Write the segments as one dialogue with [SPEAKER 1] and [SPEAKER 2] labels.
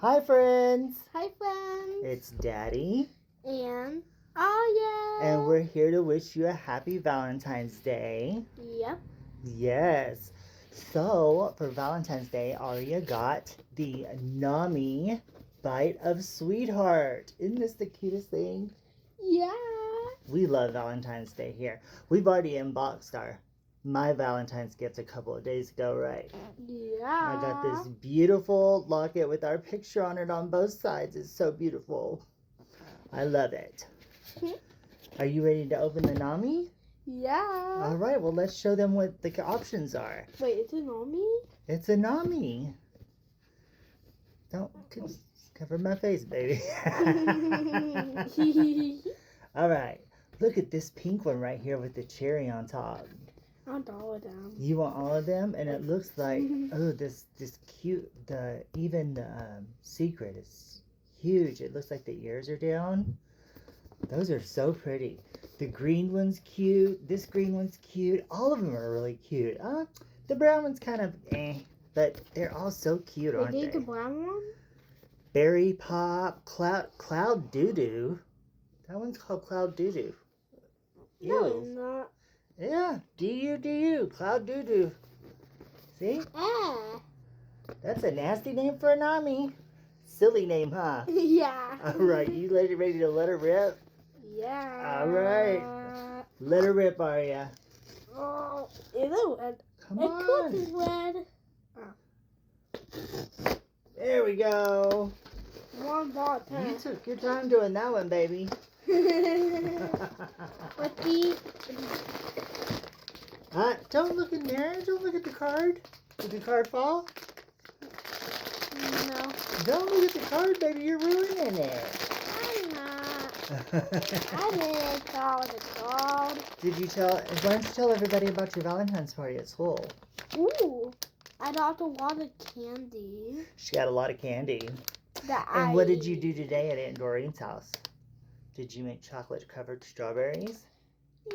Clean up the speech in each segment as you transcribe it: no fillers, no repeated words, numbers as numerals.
[SPEAKER 1] Hi, friends.
[SPEAKER 2] Hi, friends.
[SPEAKER 1] It's Daddy.
[SPEAKER 2] And Aria.
[SPEAKER 1] And we're here to wish you a happy Valentine's Day.
[SPEAKER 2] Yep.
[SPEAKER 1] Yes. So, for Valentine's Day, Aria got the Nommi Bite of Sweetheart. Isn't this the cutest thing?
[SPEAKER 2] Yeah.
[SPEAKER 1] We love Valentine's Day here. We've already unboxed my Valentine's gift a couple of days ago, right?
[SPEAKER 2] Yeah.
[SPEAKER 1] I got this beautiful locket with our picture on it on both sides. It's so beautiful. I love it. Are you ready to open the Nommi?
[SPEAKER 2] Yeah.
[SPEAKER 1] All right, well, let's show them what the options are.
[SPEAKER 2] Wait, it's a Nommi?
[SPEAKER 1] It's a Nommi. Don't cover my face, baby. All right, look at this pink one right here with the cherry on top.
[SPEAKER 2] I want all of them.
[SPEAKER 1] You want all of them? And it looks like, oh, this cute, the secret is huge. It looks like the ears are down. Those are so pretty. The green one's cute. This green one's cute. All of them are really cute. The brown one's kind of but they're all so cute, aren't they?
[SPEAKER 2] The brown one?
[SPEAKER 1] Berry Pop, Cloud Doo-Doo. That one's called Cloud Doo-Doo.
[SPEAKER 2] No, it's not.
[SPEAKER 1] Yeah, D-U-D-U, Cloud Doo-Doo. See? That's a nasty name for a Nommi. Silly name, huh?
[SPEAKER 2] Yeah.
[SPEAKER 1] All right, you ready to let her rip?
[SPEAKER 2] Yeah.
[SPEAKER 1] All right. Let her rip, Aria.
[SPEAKER 2] Oh, it's red.
[SPEAKER 1] Come
[SPEAKER 2] Of course
[SPEAKER 1] on.
[SPEAKER 2] it's red.
[SPEAKER 1] There we go.
[SPEAKER 2] One ball
[SPEAKER 1] You took your time doing that one, baby.
[SPEAKER 2] What's the...
[SPEAKER 1] Don't look in there. Don't look at the card. Did the card fall?
[SPEAKER 2] No.
[SPEAKER 1] Don't look at the card, baby. You're ruining it.
[SPEAKER 2] I'm not. I didn't call the card.
[SPEAKER 1] Why don't you tell everybody about your Valentine's party at school?
[SPEAKER 2] Ooh. I got a lot of candy.
[SPEAKER 1] She got a lot of candy. And what did you do today at Aunt Doreen's house? Did you make chocolate-covered strawberries?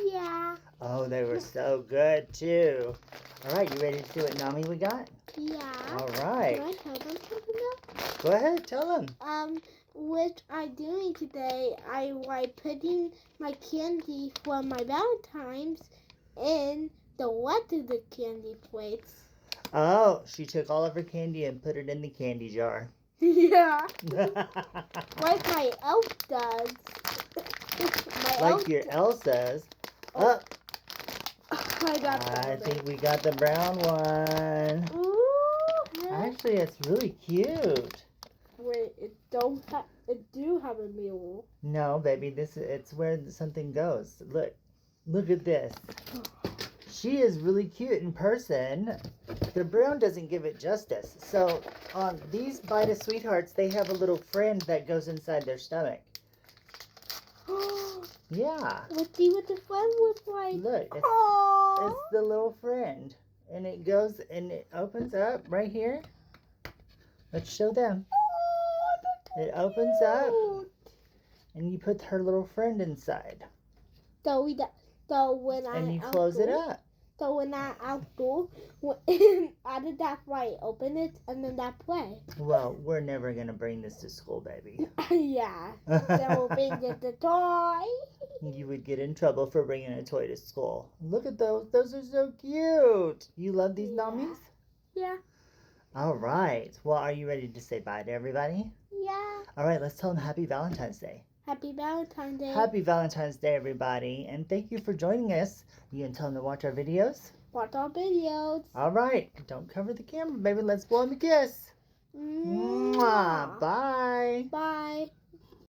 [SPEAKER 2] Yeah.
[SPEAKER 1] Oh, they were so good, too. All right, you ready to see what Nommi we got?
[SPEAKER 2] Yeah.
[SPEAKER 1] All right.
[SPEAKER 2] Can I tell them something now?
[SPEAKER 1] Go ahead, tell them.
[SPEAKER 2] What I'm doing today, I like putting my candy from my Valentine's in the rest of the candy plates.
[SPEAKER 1] Oh, she took all of her candy and put it in the candy jar.
[SPEAKER 2] Yeah. Like my elf does.
[SPEAKER 1] Like your Elsa's. Oh,
[SPEAKER 2] I
[SPEAKER 1] think we got the brown one.
[SPEAKER 2] Ooh.
[SPEAKER 1] Actually, it's really cute.
[SPEAKER 2] Wait, it do have a mule.
[SPEAKER 1] No, baby, it's where something goes. Look at this. She is really cute in person. The brown doesn't give it justice. So on these Bite of Sweethearts, they have a little friend that goes inside their stomach. Yeah.
[SPEAKER 2] Let's see what the friend looks like.
[SPEAKER 1] Look, it's the little friend. And it goes and it opens up right here. Let's show them. It opens up and you put her little friend inside.
[SPEAKER 2] So when
[SPEAKER 1] you close it up.
[SPEAKER 2] So when I outdoor, I did that right. Open it and then that play.
[SPEAKER 1] Well, we're never gonna bring this to school, baby.
[SPEAKER 2] Yeah. So bring it the toy.
[SPEAKER 1] You would get in trouble for bringing a toy to school. Look at those. Those are so cute. You love these Nommis?
[SPEAKER 2] Yeah.
[SPEAKER 1] All right. Well, are you ready to say bye to everybody?
[SPEAKER 2] Yeah.
[SPEAKER 1] All right. Let's tell them Happy Valentine's Day.
[SPEAKER 2] Happy Valentine's Day.
[SPEAKER 1] Happy Valentine's Day, everybody. And thank you for joining us. You can tell them to watch our videos.
[SPEAKER 2] Watch our videos.
[SPEAKER 1] All right. Don't cover the camera, baby. Let's blow them a kiss.
[SPEAKER 2] Mwah.
[SPEAKER 1] Mwah. Bye.
[SPEAKER 2] Bye.